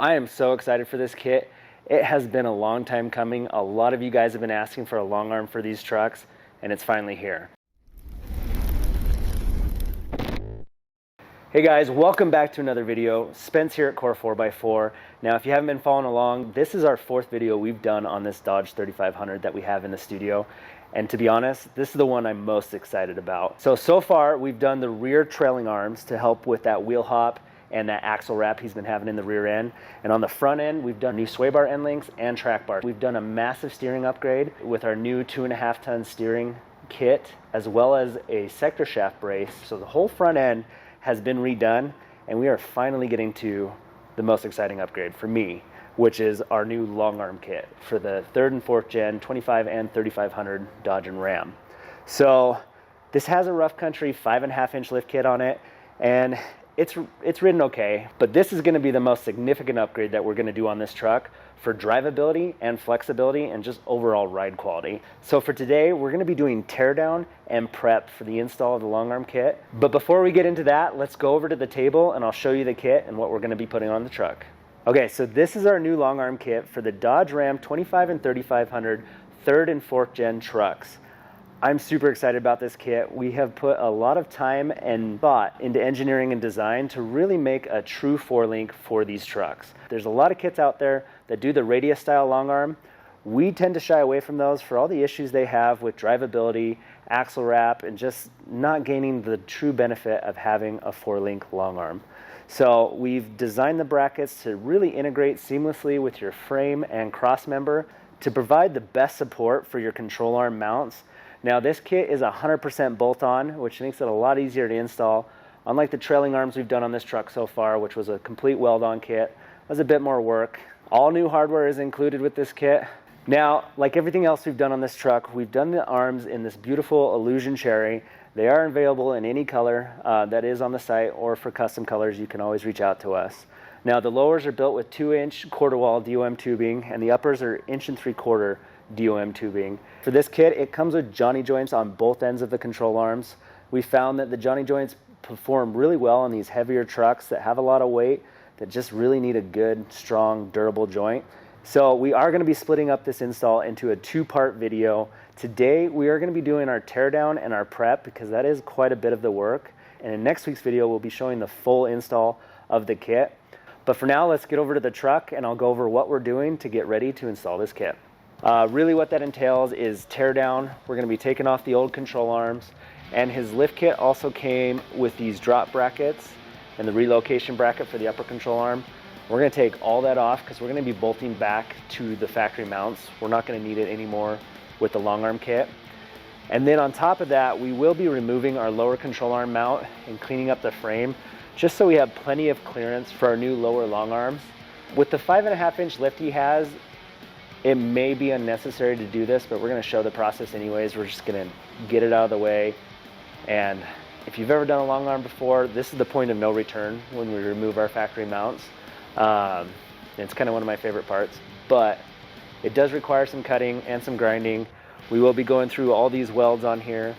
I am so excited for this kit. It has been a long time coming. A lot of you guys have been asking for a long arm for these trucks, and it's finally here. Hey guys, welcome back to another video. Spence here at Core 4x4. Now, if you haven't been following along, this is our fourth video we've done on this Dodge 3500 that we have in the studio. And to be honest, this is the one I'm most excited about. So far, we've done the rear trailing arms to help with that wheel hop and that axle wrap he's been having in the rear end. And on the front end, we've done new sway bar end links and track bar. We've done a massive steering upgrade with our new 2.5 ton steering kit, as well as a sector shaft brace. So the whole front end has been redone, and we are finally getting to the most exciting upgrade for me, which is our new long arm kit for the 3rd and 4th gen 25 and 3500 Dodge and Ram. So this has a rough country 5.5 inch lift kit on it, and it's ridden okay, but this is going to be the most significant upgrade that we're going to do on this truck for drivability and flexibility and just overall ride quality. So for today, we're going to be doing teardown and prep for the install of the long arm kit. But before we get into that, let's go over to the table and I'll show you the kit and what we're going to be putting on the truck. Okay, so this is our new long arm kit for the Dodge Ram 25 and 3500 3rd and 4th gen trucks. I'm super excited about this kit. We have put a lot of time and thought into engineering and design to really make a true 4-link for these trucks. There's a lot of kits out there that do the radius style long arm. We tend to shy away from those for all the issues they have with drivability, axle wrap, and just not gaining the true benefit of having a 4-link long arm. So we've designed the brackets to really integrate seamlessly with your frame and cross member to provide the best support for your control arm mounts. Now this kit is 100% bolt-on, which makes it a lot easier to install. Unlike the trailing arms we've done on this truck so far, which was a complete weld-on kit, it was a bit more work. All new hardware is included with this kit. Now, like everything else we've done on this truck, we've done the arms in this beautiful Illusion Cherry. They are available in any color that is on the site, or for custom colors, you can always reach out to us. Now the lowers are built with 2-inch quarter wall DOM tubing, and the uppers are 1.75 inch DOM tubing. For this kit, it comes with Johnny joints on both ends of the control arms. We found that the Johnny joints perform really well on these heavier trucks that have a lot of weight, that just really need a good, strong, durable joint. So we are going to be splitting up this install into a 2-part video. Today, we are going to be doing our teardown and our prep, because that is quite a bit of the work. And in next week's video, we'll be showing the full install of the kit. But for now, let's get over to the truck and I'll go over what we're doing to get ready to install this kit. Really what that entails is teardown. We're going to be taking off the old control arms, and his lift kit also came with these drop brackets and the relocation bracket for the upper control arm. We're going to take all that off because we're going to be bolting back to the factory mounts. We're not going to need it anymore with the long arm kit. And then on top of that, we will be removing our lower control arm mount and cleaning up the frame, just so we have plenty of clearance for our new lower long arms. With the 5.5 inch lift he has, it may be unnecessary to do this, but we're going to show the process anyways. We're just going to get it out of the way. And if you've ever done a long arm before, this is the point of no return when we remove our factory mounts. It's kind of one of my favorite parts, but it does require some cutting and some grinding. We will be going through all these welds on here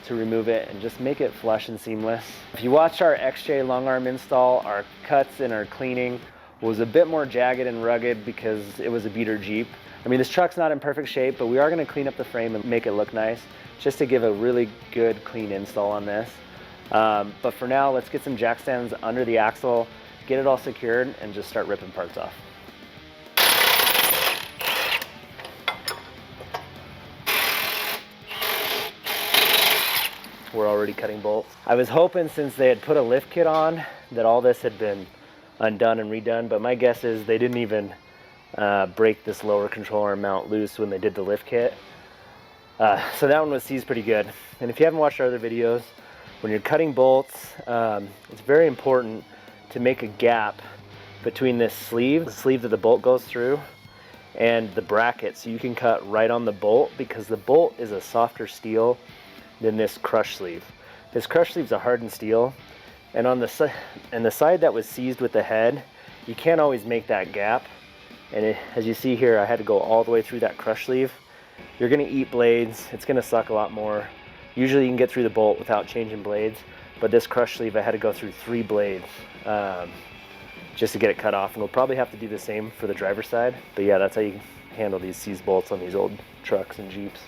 to remove it and just make it flush and seamless. If you watched our XJ long arm install, our cuts and our cleaning was a bit more jagged and rugged because it was a beater Jeep. I mean, this truck's not in perfect shape, but we are going to clean up the frame and make it look nice, just to give a really good, clean install on this. But for now, let's get some jack stands under the axle, get it all secured, and just start ripping parts off. We're already cutting bolts. I was hoping, since they had put a lift kit on, that all this had been undone and redone, but my guess is they didn't even break this lower control arm mount loose when they did the lift kit. So that one was seized pretty good. And if you haven't watched our other videos, when you're cutting bolts, it's very important to make a gap between this sleeve, the sleeve that the bolt goes through, and the bracket, so you can cut right on the bolt, because the bolt is a softer steel than this crush sleeve. This crush sleeve is a hardened steel, and on the side that was seized with the head, you can't always make that gap. And as you see here, I had to go all the way through that crush sleeve. You're going to eat blades. It's going to suck a lot more. Usually you can get through the bolt without changing blades, but this crush sleeve I had to go through 3 blades. just to get it cut off. And we'll probably have to do the same for the driver's side. But yeah, that's how you handle these seize bolts on these old trucks and Jeeps.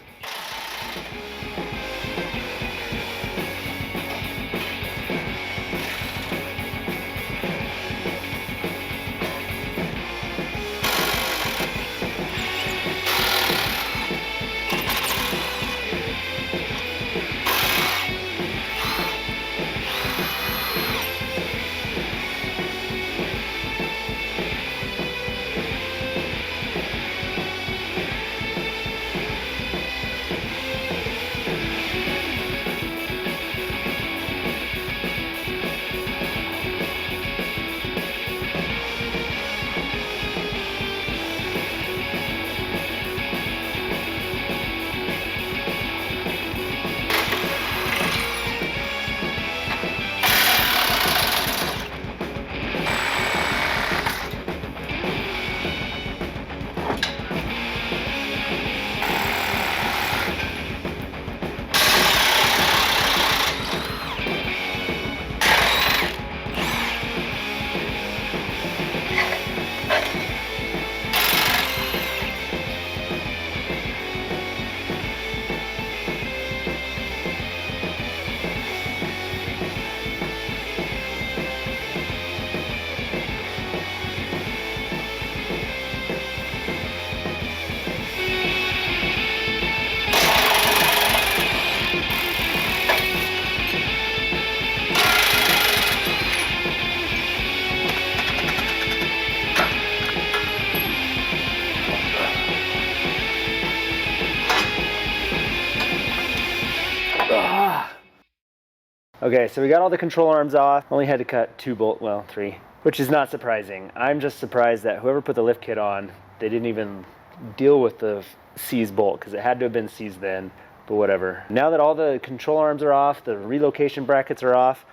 Okay, so we got all the control arms off. Only had to cut 3, which is not surprising. I'm just surprised that whoever put the lift kit on, they didn't even deal with the seize bolt, because it had to have been seized then, but whatever. Now that all the control arms are off, the relocation brackets are off,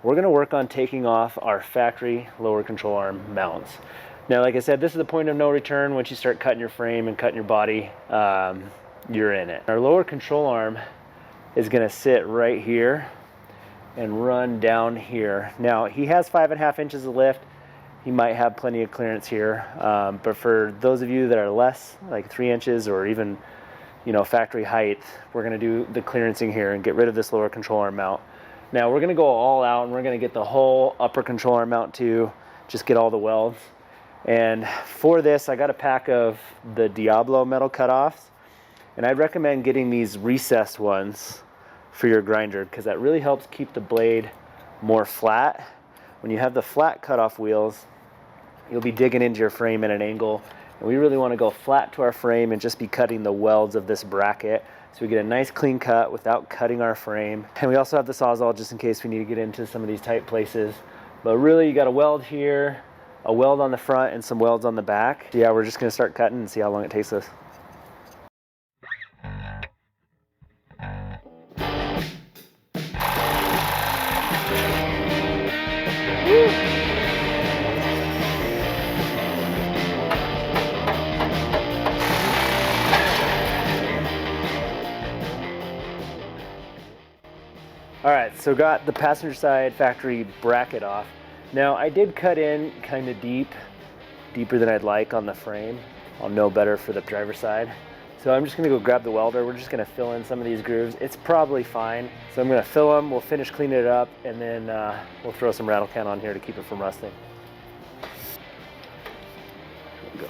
we're gonna work on taking off our factory lower control arm mounts. Now, like I said, this is the point of no return. Once you start cutting your frame and cutting your body, you're in it. Our lower control arm is gonna sit right here and run down here. Now, he has 5.5 inches of lift. He might have plenty of clearance here, but for those of you that are less, like 3 inches or even, factory height, we're gonna do the clearancing here and get rid of this lower control arm mount. Now, we're gonna go all out and we're gonna get the whole upper control arm mount too, just get all the welds. And for this, I got a pack of the Diablo metal cutoffs, and I'd recommend getting these recessed ones for your grinder, because that really helps keep the blade more flat. When you have the flat cutoff wheels, you'll be digging into your frame at an angle, and we really want to go flat to our frame and just be cutting the welds of this bracket so we get a nice clean cut without cutting our frame. And we also have the Sawzall just in case we need to get into some of these tight places. But really, you got a weld here, a weld on the front, and some welds on the back. Yeah, we're just going to start cutting and see how long it takes us. All right, so got the passenger side factory bracket off. Now, I did cut in kind of deeper than I'd like on the frame. I'll know better for the driver's side. So I'm just gonna go grab the welder. We're just gonna fill in some of these grooves. It's probably fine. So I'm gonna fill them, we'll finish cleaning it up, and then we'll throw some rattle can on here to keep it from rusting. Here we go.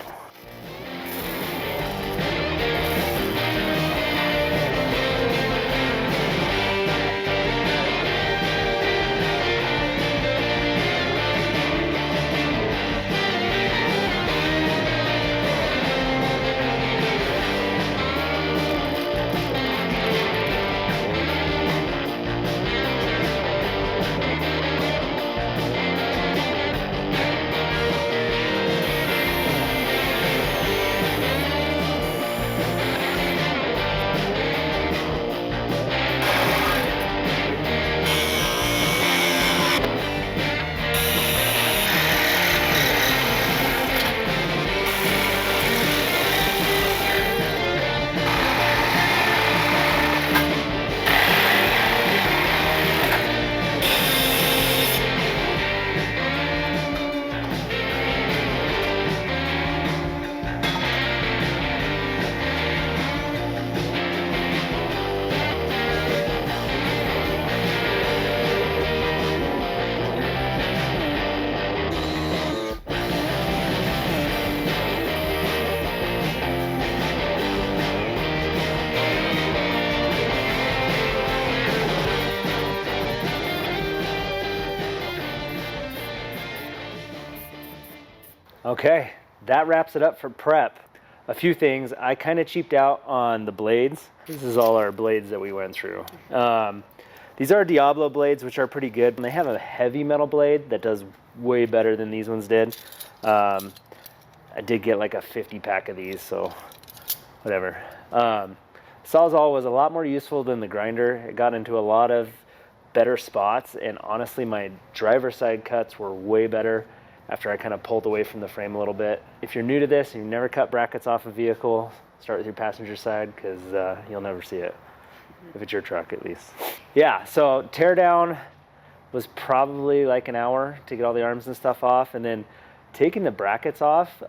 Okay, that wraps it up for prep. A few things. I kind of cheaped out on the blades. This is all our blades that we went through. These are Diablo blades, which are pretty good. And they have a heavy metal blade that does way better than these ones did. I did get like a 50 pack of these, so whatever. Sawzall was a lot more useful than the grinder. It got into a lot of better spots, and honestly my driver's side cuts were way better after I kind of pulled away from the frame a little bit. If you're new to this and you've never cut brackets off a vehicle, start with your passenger side, because you'll never see it, if it's your truck at least. Yeah, so teardown was probably like an hour to get all the arms and stuff off, and then taking the brackets off,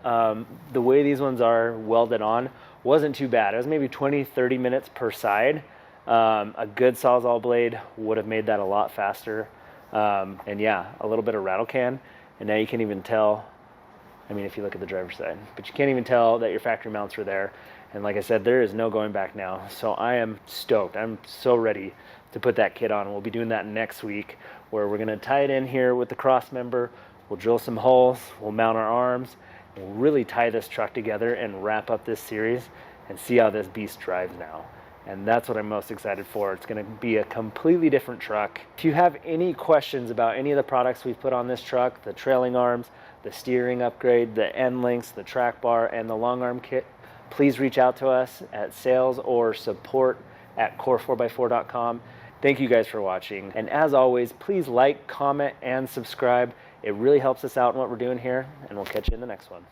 the way these ones are welded on wasn't too bad. It was maybe 20-30 minutes per side. A good Sawzall blade would have made that a lot faster. And yeah, a little bit of rattle can. And now you can't even tell, I mean, if you look at the driver's side, but you can't even tell that your factory mounts were there. And like I said, there is no going back now. So I am stoked. I'm so ready to put that kit on. We'll be doing that next week, where we're gonna tie it in here with the cross member. We'll drill some holes, we'll mount our arms, we'll really tie this truck together and wrap up this series and see how this beast drives now. And that's what I'm most excited for. It's gonna be a completely different truck. If you have any questions about any of the products we've put on this truck, the trailing arms, the steering upgrade, the end links, the track bar, and the long arm kit, please reach out to us at sales or support@core4x4.com. Thank you guys for watching. And as always, please like, comment, and subscribe. It really helps us out in what we're doing here, and we'll catch you in the next one.